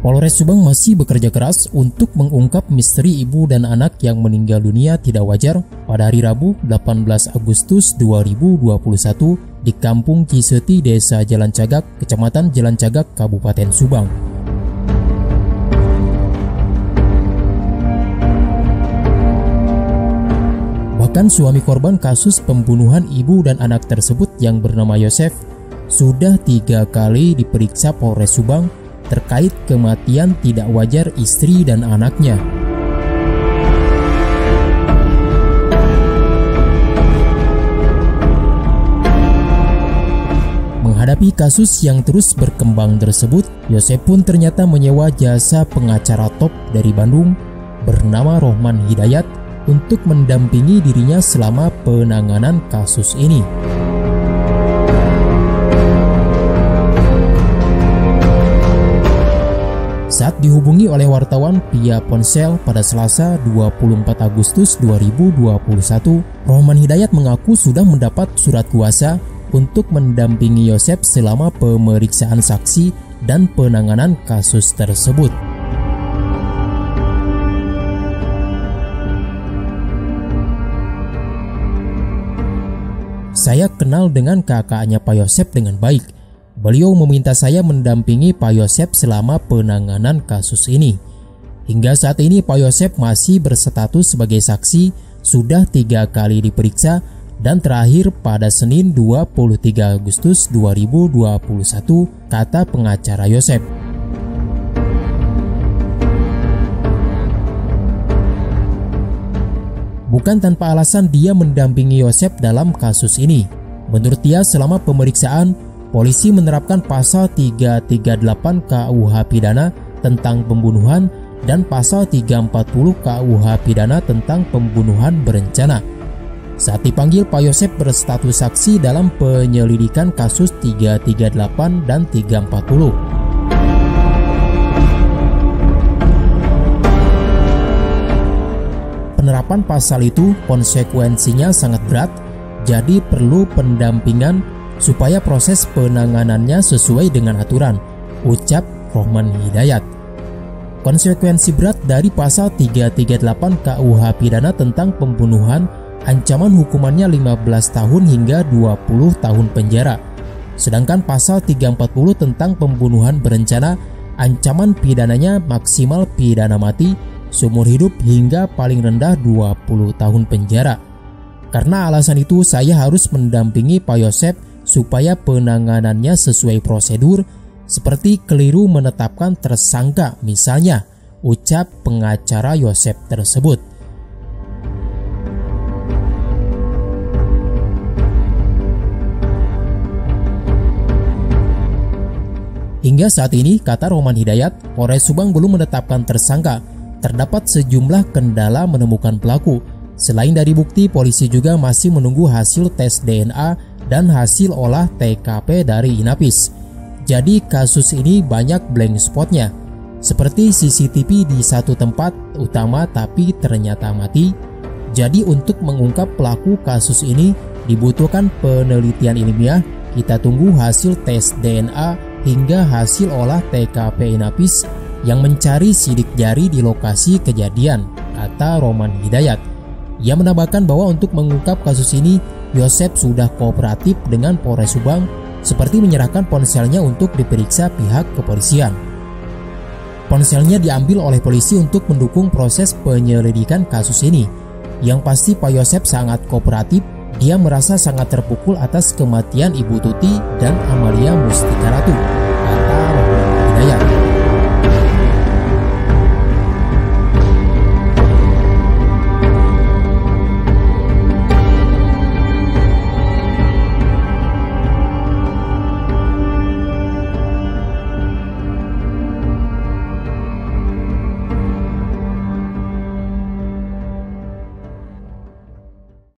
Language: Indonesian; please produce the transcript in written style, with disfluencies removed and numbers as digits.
Polres Subang masih bekerja keras untuk mengungkap misteri ibu dan anak yang meninggal dunia tidak wajar pada hari Rabu 18 Agustus 2021 di Kampung Ciseti, Desa Jalan Cagak, Kecamatan Jalan Cagak, Kabupaten Subang. Bahkan suami korban kasus pembunuhan ibu dan anak tersebut yang bernama Yosef sudah 3 kali diperiksa Polres Subang terkait kematian tidak wajar istri dan anaknya. Menghadapi kasus yang terus berkembang tersebut, Yosef pun ternyata menyewa jasa pengacara top dari Bandung bernama Rohman Hidayat untuk mendampingi dirinya selama penanganan kasus ini. Saat dihubungi oleh wartawan via ponsel pada Selasa 24 Agustus 2021, Rohman Hidayat mengaku sudah mendapat surat kuasa untuk mendampingi Yosef selama pemeriksaan saksi dan penanganan kasus tersebut. Saya kenal dengan kakaknya Pak Yosef dengan baik. Beliau meminta saya mendampingi Pak Yosef selama penanganan kasus ini. Hingga saat ini Pak Yosef masih berstatus sebagai saksi, sudah 3 kali diperiksa, dan terakhir pada Senin 23 Agustus 2021, kata pengacara Yosef. Bukan tanpa alasan dia mendampingi Yosef dalam kasus ini. Menurut dia, selama pemeriksaan, polisi menerapkan pasal 338 KUH Pidana tentang pembunuhan dan pasal 340 KUH Pidana tentang pembunuhan berencana. Saat dipanggil, Pak Yosef berstatus saksi dalam penyelidikan kasus 338 dan 340. Penerapan pasal itu konsekuensinya sangat berat, jadi perlu pendampingan supaya proses penanganannya sesuai dengan aturan, ucap Rohman Hidayat. Konsekuensi berat dari pasal 338 KUH Pidana tentang pembunuhan, ancaman hukumannya 15 tahun hingga 20 tahun penjara. Sedangkan pasal 340 tentang pembunuhan berencana, ancaman pidananya maksimal pidana mati, seumur hidup hingga paling rendah 20 tahun penjara. Karena alasan itu, saya harus mendampingi Pak Yosef supaya penanganannya sesuai prosedur, seperti keliru menetapkan tersangka misalnya, ucap pengacara Yosef tersebut. Hingga saat ini, kata Rohman Hidayat, Polres Subang belum menetapkan tersangka. Terdapat sejumlah kendala menemukan pelaku. Selain dari bukti, polisi juga masih menunggu hasil tes DNA dan hasil olah TKP dari Inapis. Jadi kasus ini banyak blank spotnya, seperti CCTV di satu tempat utama tapi ternyata mati. Jadi untuk mengungkap pelaku kasus ini dibutuhkan penelitian ilmiah. Kita tunggu hasil tes DNA hingga hasil olah TKP Inapis yang mencari sidik jari di lokasi kejadian, kata Rohman Hidayat. Ia menambahkan bahwa untuk mengungkap kasus ini, Yosef sudah kooperatif dengan Polres Subang, seperti menyerahkan ponselnya untuk diperiksa pihak kepolisian. Ponselnya diambil oleh polisi untuk mendukung proses penyelidikan kasus ini. Yang pasti Pak Yosef sangat kooperatif. Dia merasa sangat terpukul atas kematian Ibu Tuti dan Amalia Mustika Ratu, kata